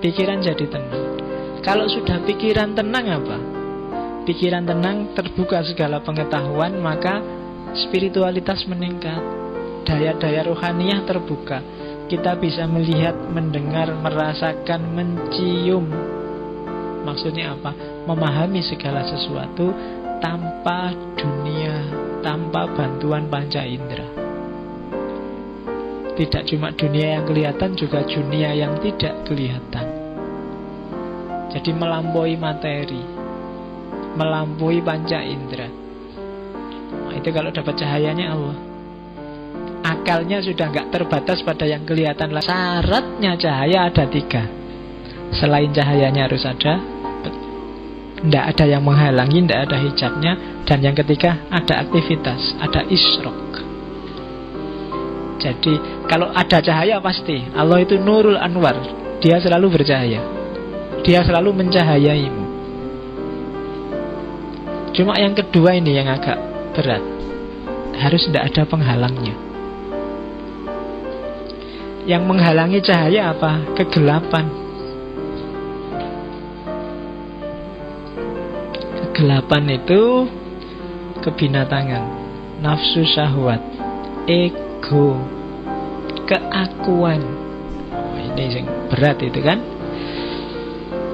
Pikiran jadi tenang. Kalau sudah pikiran tenang apa? Pikiran tenang, terbuka segala pengetahuan, maka spiritualitas meningkat. Daya-daya rohaniah terbuka. Kita bisa melihat, mendengar, merasakan, mencium. Maksudnya apa? Memahami segala sesuatu tanpa dunia, tanpa bantuan panca indera. Tidak cuma dunia yang kelihatan, juga dunia yang tidak kelihatan. Jadi melampaui materi, melampaui panca indera. Nah, itu kalau dapat cahayanya Allah. Akalnya sudah nggak terbatas pada yang kelihatan. Syaratnya cahaya ada 3. Selain cahayanya harus ada, tidak ada yang menghalangi, tidak ada hijabnya. Dan yang ketiga, ada aktivitas, ada isyraq. Jadi kalau ada cahaya pasti Allah itu Nurul Anwar. Dia selalu bercahaya, dia selalu mencahayaimu. Cuma yang kedua ini yang agak berat. Harus tidak ada penghalangnya. Yang menghalangi cahaya apa? Kegelapan. Kegelapan itu kebinatangan, nafsu syahwat, ego, keakuan. Ini yang berat itu kan.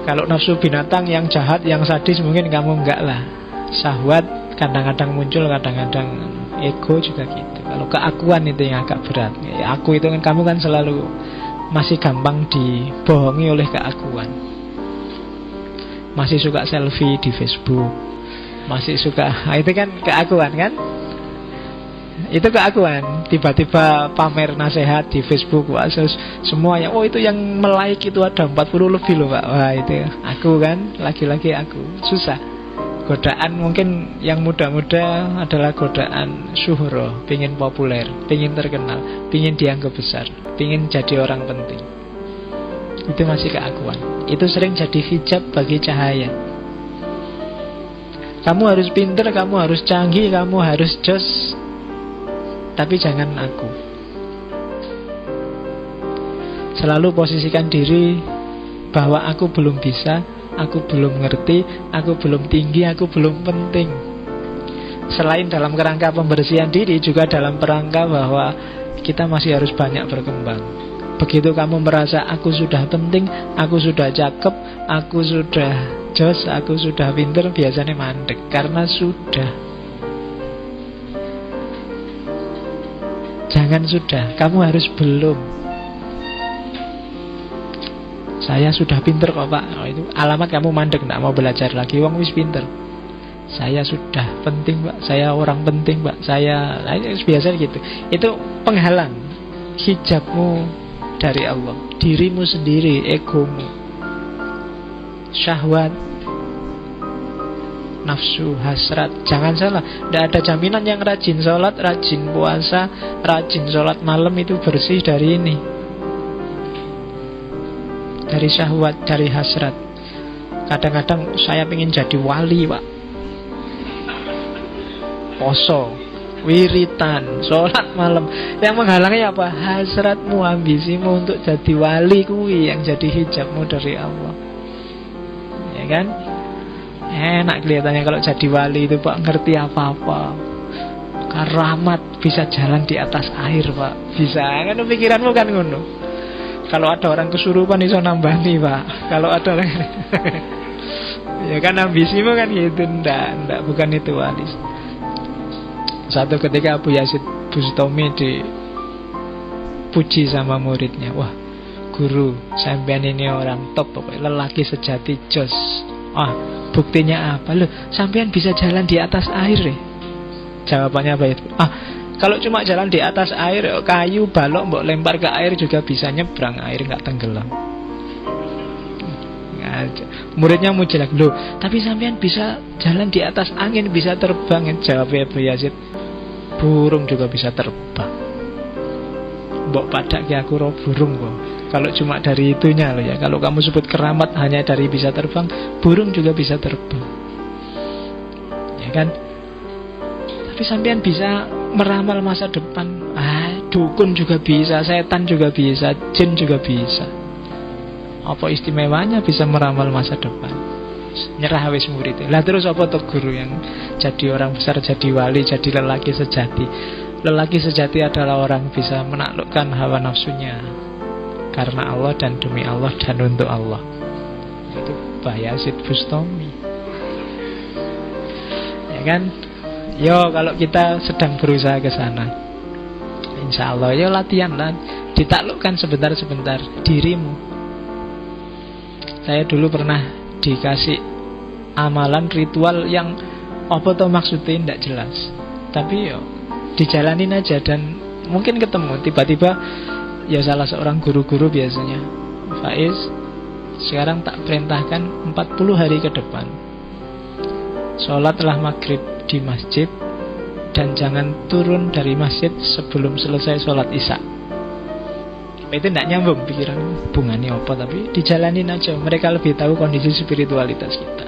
Kalau nafsu binatang yang jahat, yang sadis mungkin kamu enggak lah. Syahwat kadang-kadang muncul, kadang-kadang ego juga gitu. Kalau keakuan itu yang agak berat. Aku itu kan, kamu kan selalu masih gampang dibohongi oleh keakuan. Masih suka selfie di Facebook, masih suka, itu kan keakuan kan? Itu keakuan. Tiba-tiba pamer nasihat di Facebook, wah, semuanya, oh itu yang like itu ada 40 lebih loh Pak. Wah itu aku kan, lagi-lagi aku. Susah. Godaan mungkin yang muda-muda adalah godaan syuhro, pingin populer, pingin terkenal, pingin dianggap besar, pingin jadi orang penting. Itu masih keakuan. Itu sering jadi hijab bagi cahaya. Kamu harus pinter, kamu harus canggih, kamu harus jos, tapi jangan aku. Selalu posisikan diri bahwa aku belum bisa, aku belum ngerti, aku belum tinggi, aku belum penting. Selain dalam kerangka pembersihan diri, juga dalam kerangka bahwa kita masih harus banyak berkembang. Begitu kamu merasa aku sudah penting, aku sudah cakep, aku sudah jos, aku sudah pinter, biasanya mandek. Karena sudah. Jangan sudah, kamu harus belum. Saya sudah pinter kok Pak. Oh, itu alamat kamu mandek, tidak mau belajar lagi. Wong wis pinter. Saya sudah penting Pak, saya orang penting Pak, saya, nah, itu biasa gitu. Itu penghalang hijabmu dari Allah, dirimu sendiri, egomu, syahwat, nafsu, hasrat. Jangan salah, tidak ada jaminan yang rajin sholat, rajin puasa, rajin sholat malam itu bersih dari ini, dari syahwat, dari hasrat. Kadang-kadang saya ingin jadi wali Pak, poso, wiritan, sholat malam. Yang menghalangi apa? Hasratmu, ambisimu untuk jadi wali, kui yang jadi hijabmu dari Allah. Ya kan? Enak kelihatannya kalau jadi wali itu Pak, ngerti apa-apa, karamat, bisa jalan di atas air Pak, bisa kan, pikiranmu kan ngono. Kalau ada orang kesurupan iso nambani Pak. Kalau ada orang ya kan, ambisimu kan gitu. Ndak, bukan itu wali. Satu ketika Abu Yazid Bustami dipuji sama muridnya. Wah, guru, sampean ini orang top, lelaki sejati, jos. Ah, buktinya apa? Loh, sampean bisa jalan di atas air ya? Jawabannya apa itu? Ah, kalau cuma jalan di atas air, kayu, balok, mbok lempar ke air juga bisa nyebrang, air nggak tenggelam. Muridnya muji lagi, loh, tapi sampean bisa jalan di atas angin, bisa terbang. Jawabnya Abu Yazid, burung juga bisa terbang. Mbok padak ki aku roh burung kok. Kalau cuma dari itunya loh ya. Kalau kamu sebut keramat hanya dari bisa terbang, burung juga bisa terbang. Ya kan? Tapi sampean bisa meramal masa depan. Ah, dukun juga bisa, setan juga bisa, jin juga bisa. Apa istimewanya bisa meramal masa depan? Nyerah wis murid. Lah terus apa tuh guru yang jadi orang besar, jadi wali, jadi lelaki sejati? Lelaki sejati adalah orang bisa menaklukkan hawa nafsunya karena Allah dan demi Allah dan untuk Allah. Itu Bayazid Bustami. Ya kan? Yo kalau kita sedang berusaha ke sana, insya Allah yo latihan lah, ditaklukkan sebentar-sebentar dirimu. Saya dulu pernah dikasih amalan ritual yang apa tuh maksudnya tidak jelas, tapi yo dijalanin aja dan mungkin ketemu tiba-tiba ya salah seorang guru-guru biasanya, Faiz, sekarang tak perintahkan 40 hari ke depan sholatlah maghrib di masjid dan jangan turun dari masjid sebelum selesai sholat isya. Itu tidak nyambung pikiran hubungannya apa, tapi dijalanin aja. Mereka lebih tahu kondisi spiritualitas kita.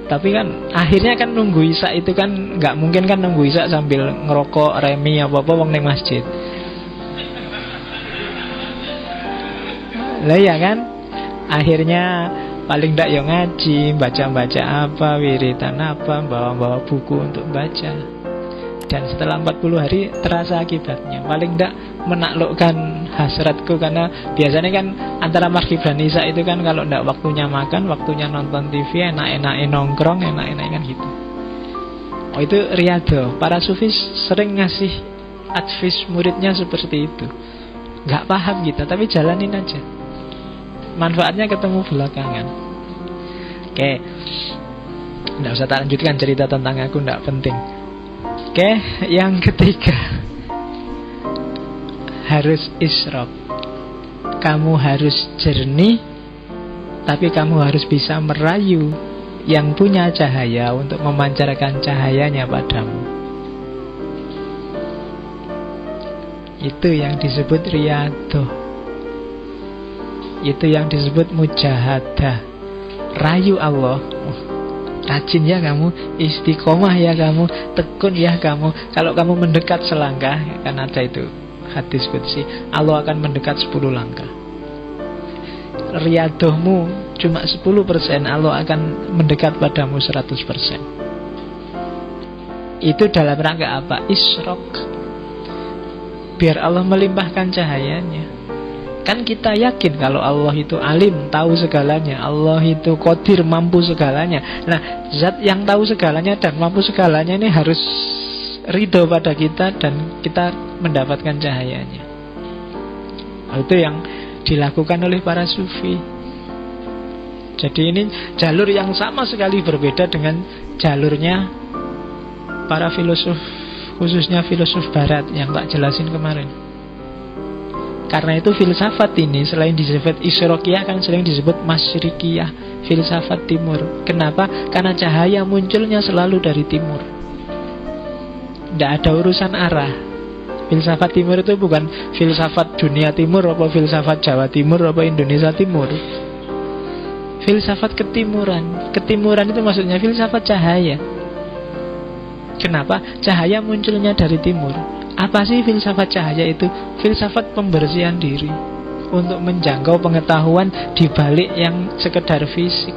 Tapi kan akhirnya kan nunggu isya itu kan nggak mungkin kan nunggu isya sambil ngerokok remi apa-apa wong ning masjid. Lah ya kan, akhirnya paling ndak ya ngaji, baca-baca apa, wiritan apa, bawa-bawa buku untuk baca. Dan setelah 40 hari terasa akibatnya. Paling ndak menaklukkan hasratku, karena biasanya kan antara maghrib dan isya itu kan kalau ndak waktunya makan, waktunya nonton TV, enak-enak nongkrong, enak-enak kan gitu. Oh itu riyadhah. Para sufi sering ngasih advice muridnya seperti itu. Nggak paham kita, tapi jalanin aja. Manfaatnya ketemu belakangan. Oke, nggak usah tak lanjutkan cerita tentang aku, nggak penting. Oke, yang ketiga, harus isyraq. Kamu harus jernih, tapi kamu harus bisa merayu yang punya cahaya untuk memancarkan cahayanya padamu. Itu yang disebut riyadhah. Itu yang disebut mujahadah. Rayu Allah. Rajin ya kamu, istiqomah ya kamu, tekun ya kamu. Kalau kamu mendekat selangkah, kan ada itu hadis qudsi, Allah akan mendekat 10 langkah. Riyadhahmu cuma 10%, Allah akan mendekat padamu 100%. Itu dalam rangka apa? Isyraq. Biar Allah melimpahkan cahayanya. Kan kita yakin kalau Allah itu alim, tahu segalanya. Allah itu qadir, mampu segalanya. Nah, zat yang tahu segalanya dan mampu segalanya ini harus ridho pada kita dan kita mendapatkan cahayanya. Itu yang dilakukan oleh para sufi. Jadi ini jalur yang sama sekali berbeda dengan jalurnya para filosof, khususnya filosof barat yang tak jelasin kemarin. Karena itu filsafat ini selain disebut isyraqiyah kan sering disebut masyrikiyah, filsafat timur. Kenapa? Karena cahaya munculnya selalu dari timur. Tidak ada urusan arah. Filsafat timur itu bukan filsafat dunia timur, apa filsafat Jawa timur, apa Indonesia timur. Filsafat ketimuran. Ketimuran itu maksudnya filsafat cahaya. Kenapa? Cahaya munculnya dari timur. Apa sih filsafat cahaya itu? Filsafat pembersihan diri untuk menjangkau pengetahuan di balik yang sekedar fisik.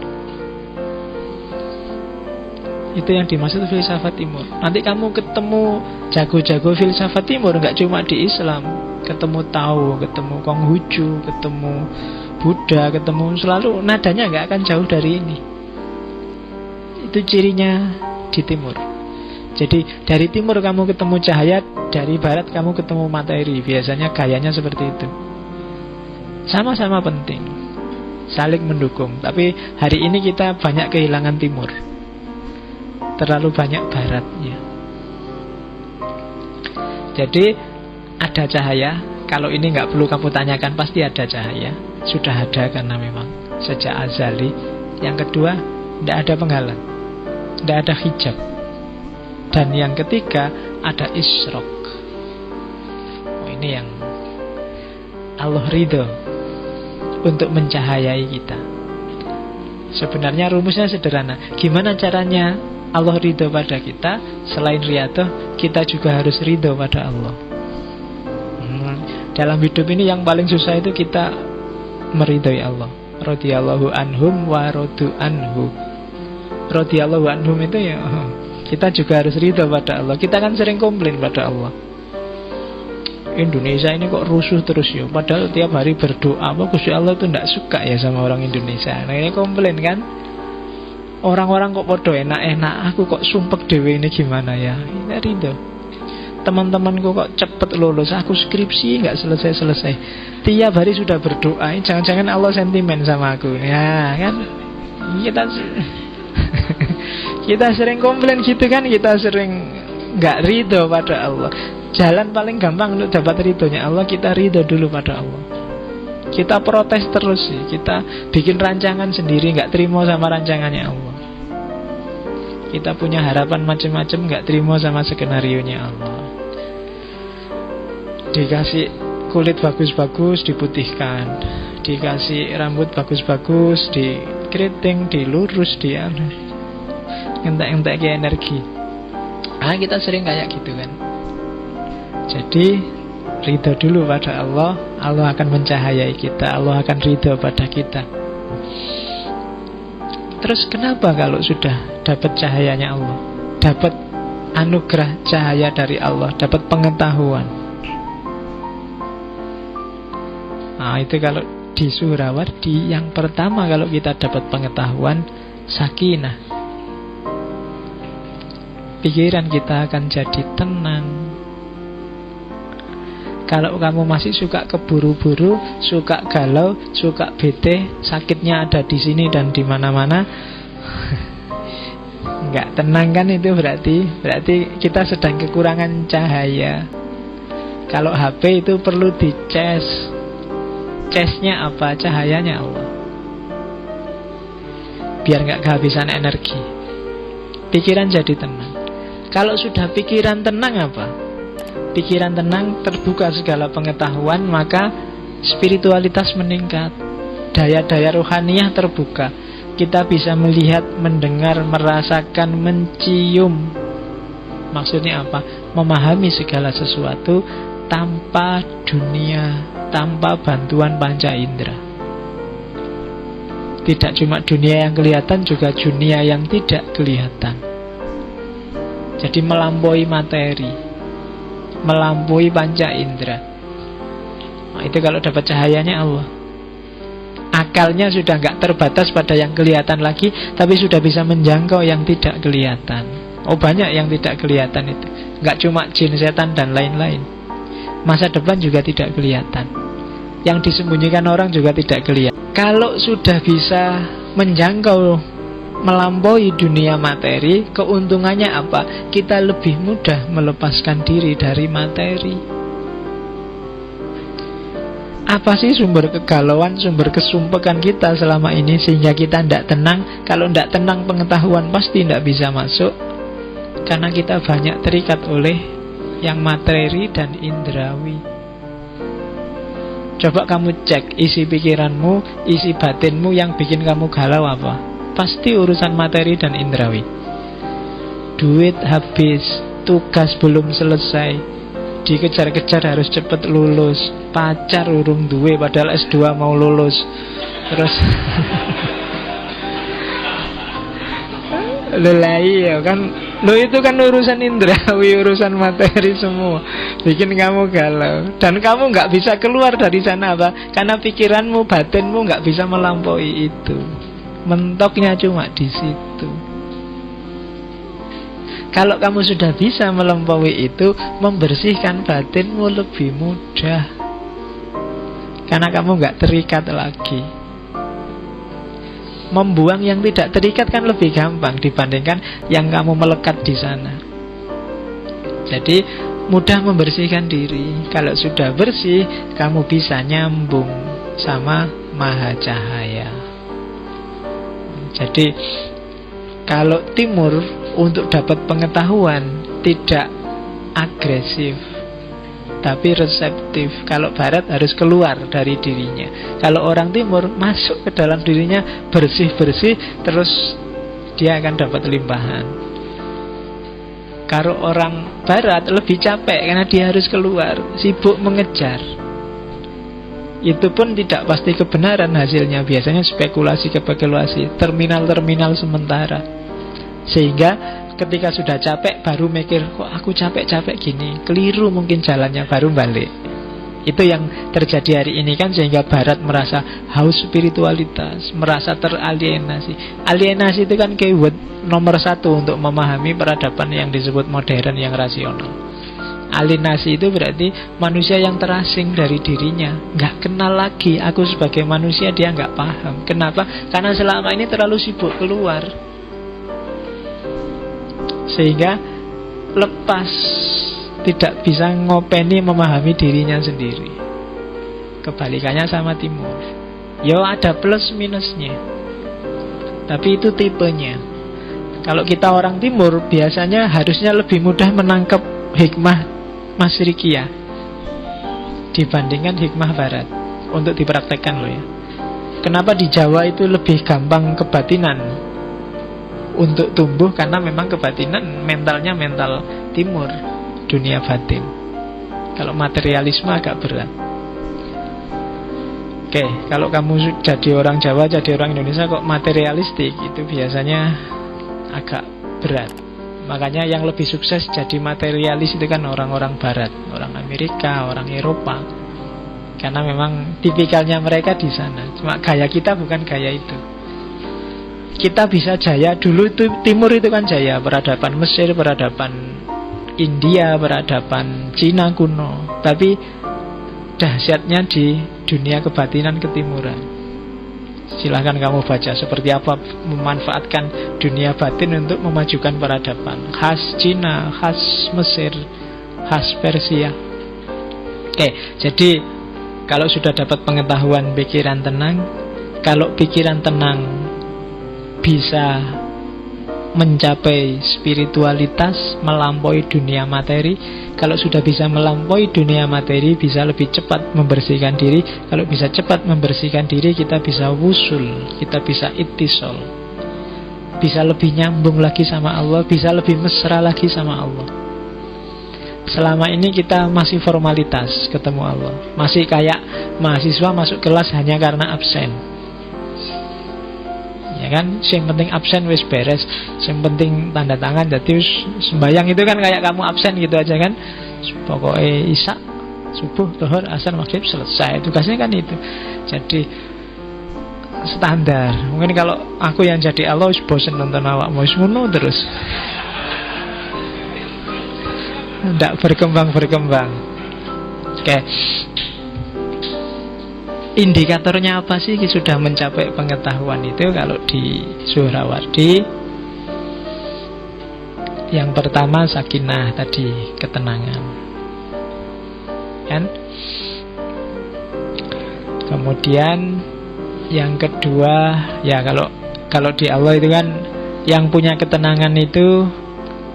Itu yang dimaksud filsafat timur. Nanti kamu ketemu jago-jago filsafat timur, nggak cuma di Islam. Ketemu Tao, ketemu Konghucu, ketemu Buddha, ketemu selalu nadanya nggak akan jauh dari ini. Itu cirinya di timur. Jadi dari timur kamu ketemu cahaya, dari barat kamu ketemu materi. Biasanya gayanya seperti itu. Sama-sama penting, saling mendukung. Tapi hari ini kita banyak kehilangan timur, terlalu banyak baratnya. Jadi ada cahaya. Kalau ini nggak perlu kamu tanyakan, pasti ada cahaya. Sudah ada karena memang sejak azali. Yang kedua, tidak ada penghalang, tidak ada hijab. Dan yang ketiga ada isyraq. Ini yang Allah ridho untuk mencahayai kita. Sebenarnya rumusnya sederhana. Gimana caranya Allah ridho pada kita? Selain riyadhah, kita juga harus ridho pada Allah. Dalam hidup ini yang paling susah itu kita meridhai Allah. Radhiyallahu anhum wa radu anhu. Radhiyallahu anhum itu ya kita juga harus ridho pada Allah. Kita kan sering komplain pada Allah, Indonesia ini kok rusuh terus ya, padahal tiap hari berdoa. Gusti Allah itu tidak suka ya sama orang Indonesia. Nah ini komplain kan, orang-orang kok podo enak-enak, aku kok sumpek dewe ini gimana ya. Ini ridho. Teman-temanku kok cepet lulus, aku skripsi nggak selesai-selesai. Tiap hari sudah berdoa, jangan-jangan Allah sentimen sama aku. Ya kan, kita sering komplain gitu kan, kita sering nggak ridho pada Allah. Jalan paling gampang untuk dapat ridhonya Allah, kita ridho dulu pada Allah. Kita protes terus sih, kita bikin rancangan sendiri, nggak terima sama rancangannya Allah. Kita punya harapan macam-macam, nggak terima sama skenarionya Allah. Dikasih kulit bagus-bagus, diputihkan. Dikasih rambut bagus-bagus, dikeriting, dilurus, entek-entek energi. Kita sering kayak gitu kan. Jadi ridho dulu pada Allah, Allah akan mencahayai kita, Allah akan ridho pada kita. Terus kenapa kalau sudah dapat cahayanya Allah, dapat anugerah cahaya dari Allah, dapat pengetahuan? Itu kalau di Surawardi, yang pertama kalau kita dapat pengetahuan, sakinah. Pikiran kita akan jadi tenang. Kalau kamu masih suka keburu-buru, suka galau, suka bete, sakitnya ada di sini dan di mana-mana, nggak tenang kan, itu berarti kita sedang kekurangan cahaya. Kalau HP itu perlu dicas. Casnya apa? Cahayanya Allah. Biar nggak kehabisan energi. Pikiran jadi tenang. Kalau sudah pikiran tenang apa? Pikiran tenang, terbuka segala pengetahuan, maka spiritualitas meningkat, daya-daya rohaniah terbuka. Kita bisa melihat, mendengar, merasakan, mencium. Maksudnya apa? Memahami segala sesuatu tanpa dunia, tanpa bantuan panca indera. Tidak cuma dunia yang kelihatan, juga dunia yang tidak kelihatan. Jadi melampaui materi, melampaui panca indera. Itu kalau dapat cahayanya Allah. Akalnya sudah nggak terbatas pada yang kelihatan lagi, tapi sudah bisa menjangkau yang tidak kelihatan. Banyak yang tidak kelihatan itu, nggak cuma jin, setan, dan lain-lain. Masa depan juga tidak kelihatan, yang disembunyikan orang juga tidak kelihatan. Kalau sudah bisa menjangkau, melampaui dunia materi, keuntungannya apa? Kita lebih mudah melepaskan diri dari materi. Apa sih sumber kegalauan, sumber kesumpekan kita selama ini sehingga kita tidak tenang? Kalau tidak tenang, pengetahuan pasti tidak bisa masuk, karena kita banyak terikat oleh yang materi dan indrawi. Coba kamu cek isi pikiranmu, isi batinmu, yang bikin kamu galau apa? Pasti urusan materi dan indrawi. Duit habis, tugas belum selesai, dikejar-kejar harus cepat lulus, pacar urung duwe padahal S2 mau lulus. Terus lelai ya kan, itu kan urusan indrawi, urusan materi semua, bikin kamu galau. Dan kamu nggak bisa keluar dari sana apa? Karena pikiranmu, batinmu nggak bisa melampaui itu. Mentoknya cuma di situ. Kalau kamu sudah bisa melampaui itu, membersihkan batinmu lebih mudah, karena kamu nggak terikat lagi. Membuang yang tidak terikat kan lebih gampang dibandingkan yang kamu melekat di sana. Jadi mudah membersihkan diri. Kalau sudah bersih, kamu bisa nyambung sama Maha Cahaya. Jadi kalau timur untuk dapat pengetahuan tidak agresif, tapi reseptif. Kalau barat harus keluar dari dirinya. Kalau orang timur masuk ke dalam dirinya, bersih-bersih, terus dia akan dapat limpahan. Kalau orang barat lebih capek karena dia harus keluar, sibuk mengejar. Itu pun tidak pasti kebenaran hasilnya. Biasanya spekulasi, terminal-terminal sementara. Sehingga ketika sudah capek baru mikir, kok aku capek-capek gini, keliru mungkin jalannya, baru balik. Itu yang terjadi hari ini kan, sehingga Barat merasa haus spiritualitas, merasa teralienasi. Alienasi itu kan keyword nomor 1 untuk memahami peradaban yang disebut modern, yang rasional. Alienasi itu berarti manusia yang terasing dari dirinya, nggak kenal lagi aku sebagai manusia. Dia nggak paham. Kenapa? Karena selama ini terlalu sibuk keluar, sehingga lepas, tidak bisa ngopeni memahami dirinya sendiri. Kebalikannya sama Timur. Ya ada plus minusnya, tapi itu tipenya. Kalau kita orang Timur biasanya harusnya lebih mudah menangkap hikmah Masyriqiyah dibandingkan hikmah Barat untuk dipraktekkan loh ya. Kenapa di Jawa itu lebih gampang kebatinan untuk tumbuh? Karena memang kebatinan mentalnya mental Timur, dunia batin. Kalau materialisme agak berat. Oke, kalau kamu jadi orang Jawa, jadi orang Indonesia kok materialistik, itu biasanya agak berat. Makanya yang lebih sukses jadi materialis itu kan orang-orang Barat, orang Amerika, orang Eropa. Karena memang tipikalnya mereka di sana. Cuma gaya kita bukan gaya itu. Kita bisa jaya dulu itu, Timur itu kan jaya, peradaban Mesir, peradaban India, peradaban Cina kuno. Tapi dahsyatnya di dunia kebatinan ketimuran. Silahkan kamu baca seperti apa memanfaatkan dunia batin untuk memajukan peradaban khas Cina, khas Mesir, khas Persia. Oke, jadi kalau sudah dapat pengetahuan, pikiran tenang. Kalau pikiran tenang bisa mencapai spiritualitas, melampaui dunia materi. Kalau sudah bisa melampaui dunia materi, bisa lebih cepat membersihkan diri. Kalau bisa cepat membersihkan diri, kita bisa wusul, kita bisa ittisal, bisa lebih nyambung lagi sama Allah, bisa lebih mesra lagi sama Allah. Selama ini kita masih formalitas ketemu Allah, masih kayak mahasiswa masuk kelas hanya karena absen. Ya kan, yang penting absen wis beres, yang penting tanda tangan. Jadi sembahyang itu kan kayak kamu absen gitu aja kan. Pokoknya isya, subuh, zuhur, asar, maghrib selesai. Tugasnya kan itu. Jadi standar. Mungkin kalau aku yang jadi Allah wis bosen nonton awakmu wis ngono terus. Ndak berkembang. Oke. Indikatornya apa sih sudah mencapai pengetahuan itu? Kalau di Suhrawardi, yang pertama sakinah tadi, ketenangan kan? Kemudian yang kedua, ya kalau di Allah itu kan yang punya ketenangan itu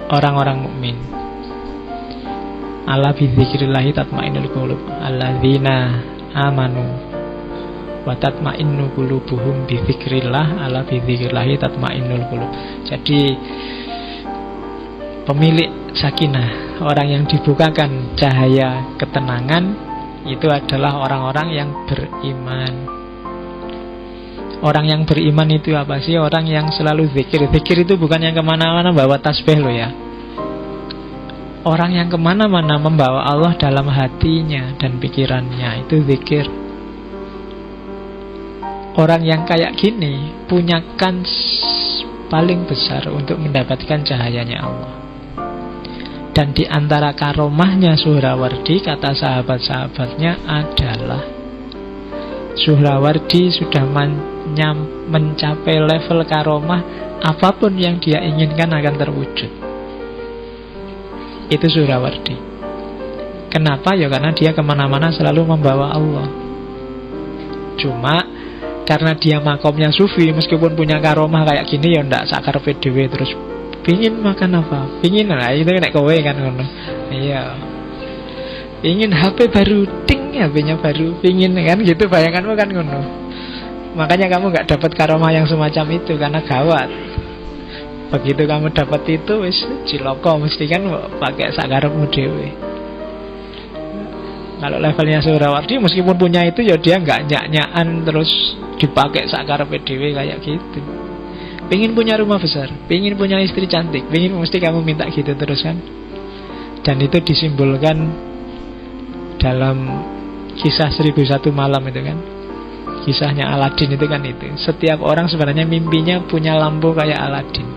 orang-orang mukmin. Ala bi dzikrillah tatmainnul qulub, alladzina amanu wa tatma'innu qulubuhum bi dzikrillah, ala bi dzikrillah tatma'innul qulub. Jadi pemilik sakinah, orang yang dibukakan cahaya ketenangan, itu adalah orang-orang yang beriman. Orang yang beriman itu apa sih? Orang yang selalu zikir. Zikir itu bukan yang kemana-mana bawa tasbih loh ya. Orang yang kemana-mana membawa Allah dalam hatinya dan pikirannya, itu zikir. Orang yang kayak gini punya kans paling besar untuk mendapatkan cahayanya Allah. Dan di antara karomahnya Suhrawardi, kata sahabat-sahabatnya adalah Suhrawardi sudah mencapai level karomah, apapun yang dia inginkan akan terwujud. Itu Suhrawardi. Kenapa? Ya karena dia kemana-mana selalu membawa Allah. Cuma karena dia makomnya sufi, meskipun punya karomah kayak gini, ya ndak sakar PDW terus pingin makan apa, pingin lah itu nek kowe kan ngono. Iya, pingin HP baru, ting HP-nya baru, pingin kan gitu, bayanganmu kan ngono. Makanya kamu nggak dapat karomah yang semacam itu, karena gawat. Begitu kamu dapat itu, wis ciloko mesti kan pakai sakarepmu dhewe. Kalau levelnya Suhrawardi, meskipun punya itu ya dia nggak nyak-nyakan terus dipakai sakarepe dhewe kayak gitu. Pengen punya rumah besar, pengen punya istri cantik, pengen, mesti kamu minta gitu terus kan. Dan itu disimbolkan dalam kisah 1001 malam itu kan. Kisahnya Aladin itu kan itu. Setiap orang sebenarnya mimpinya punya lampu kayak Aladin.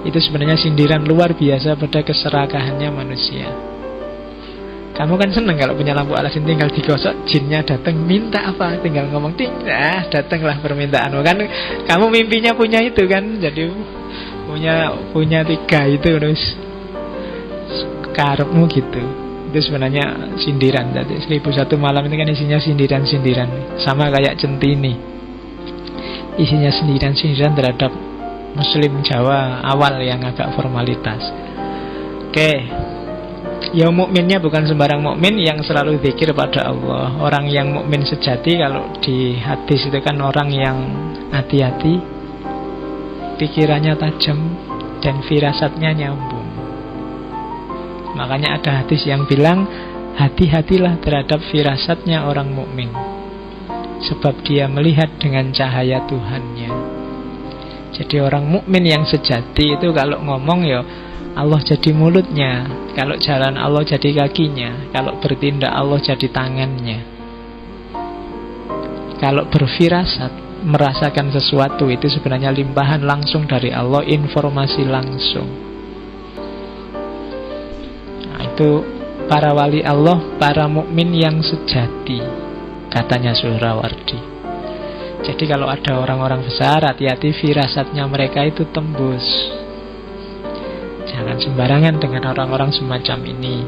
Itu sebenarnya sindiran luar biasa pada keserakahannya manusia. Kamu kan seneng kalau punya lampu Aladin, tinggal digosok, jinnya datang, minta apa, tinggal ngomong ting, datanglah permintaanmu kan. Kamu mimpinya punya itu kan, jadi punya 3 itu terus karepmu gitu. Itu sebenarnya sindiran. Jadi 1001 malam itu kan isinya sindiran-sindiran, sama kayak Centini, isinya sindiran-sindiran terhadap Muslim Jawa awal yang agak formalitas. Oke. Ya mukminnya bukan sembarang mukmin yang selalu zikir pada Allah. Orang yang mukmin sejati kalau di hadis itu kan orang yang hati-hati, pikirannya tajam, dan firasatnya nyambung. Makanya ada hadis yang bilang, hati-hatilah terhadap firasatnya orang mukmin, sebab dia melihat dengan cahaya Tuhannya. Jadi orang mukmin yang sejati itu kalau ngomong ya Allah jadi mulutnya, kalau jalan Allah jadi kakinya, kalau bertindak Allah jadi tangannya. Kalau berfirasat, merasakan sesuatu, itu sebenarnya limpahan langsung dari Allah, informasi langsung. Nah, itu para wali Allah, para mukmin yang sejati, katanya Suhrawardi. Jadi kalau ada orang-orang besar, hati-hati firasatnya mereka itu tembus. Jangan sembarangan dengan orang-orang semacam ini.